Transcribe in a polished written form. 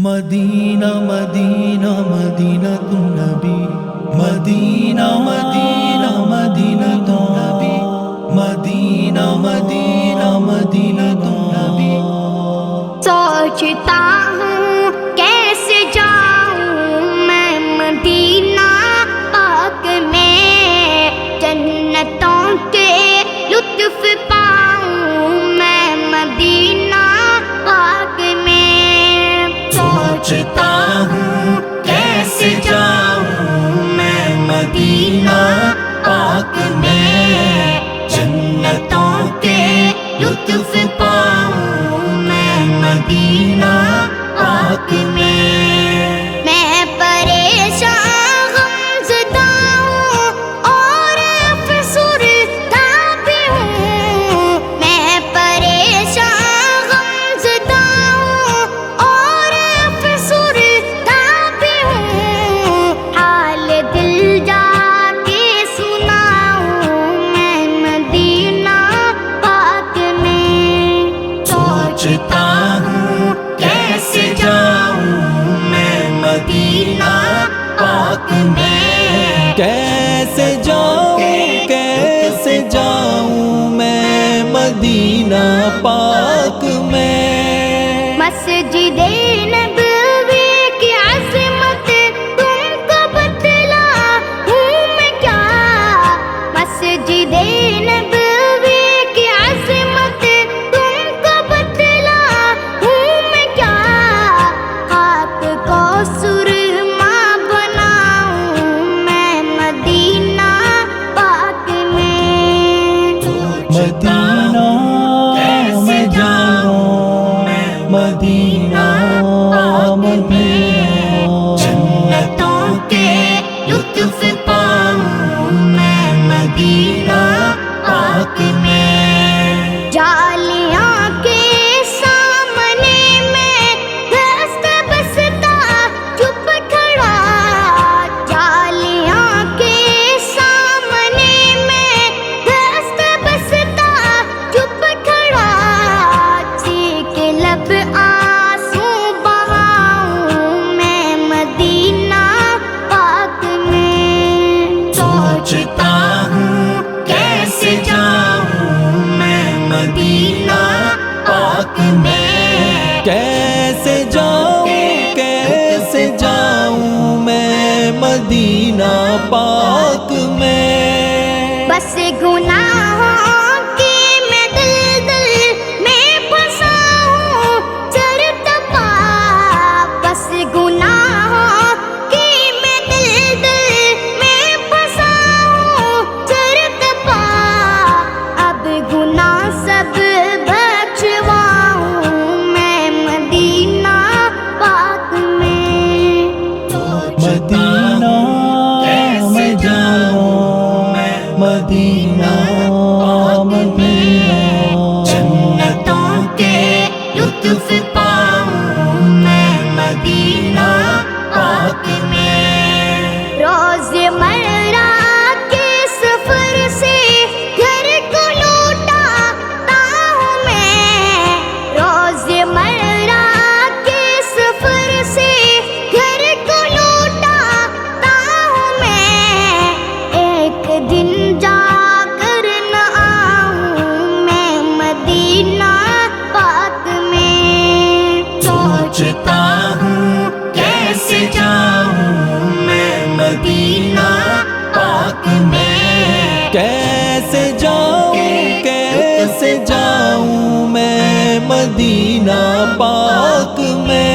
مدینہ مدینہ مدینہ النبی، مدینہ مدینہ مدینہ النبی، مدینہ مدینہ مدینہ النبی۔ سوچتا ہوں کیسے جاؤں میں مدینہ پاک میں، جنتوں کے لطف پاؤں میں مدینہ پاک میں۔ سوچتا ہوں کیسے جاؤں میں مدینہ پاک میں، جنتوں کے لطف پاؤں میں مدینہ پاک میں۔ میں پریشان غمزدہ ہوں اور افسردہ بھی ہوں، میں پریشان غمزدہ ہوں اور افسردہ بھی ہوں، حال دل جا کے سناؤں میں مدینہ پاک میں۔ سوچتا ہوں کیسے جاؤں میں مدینہ پاک میں، کیسے جاؤں میں مدینہ پاک میں۔ مسجد نبوی کی عظمت تم کو بتلاؤں میں کیا، مسجد نبوی کی عظمت تم کو بتلاؤں میں کیا، خاک کو سرما بناؤں میں مدینہ پاک میں۔ مدینہ کیسے جاؤں میں مدینہ مدینہ، جنتوں کے لطف پاؤں میں مدینہ پاک میں۔ جالیاں کے سامنے میں دست بستا چپ کھڑا، جالیاں کے سامنے میں دست بستا چپ کھڑا، چیخ لب آنسو بہاؤں میں مدینہ پاک میں۔ سوچتا ہوں کیسے جاؤں میں مدینہ پاک میں، کیسے جاؤں میں مدینہ پاک میں۔ بس گناہوں کی میں دل میں پھنسا ہوں چرتپا، بس گناہوں کی میں دل میں پھنسا ہوں چرتپا، اب گناہ سب بخشواؤں میں مدینہ پاک میں۔ مدینہ کیسے جاؤں میں مدینہ مدینہ، جنتوں کے لطف پاؤں میں مدینہ پاک میں۔ روز مرہ کے سفر سے گھر کو لوٹاتا ہوں میں، روز مرہ کے سفر سے گھر کو لوٹاتا ہوں میں، ایک دن جا کر نہ آؤں میں مدینہ پاک میں۔ سوچتا ہوں کیسے جاؤں میں مدینہ پاک میں، کیسے جاؤں میں مدینہ پاک میں۔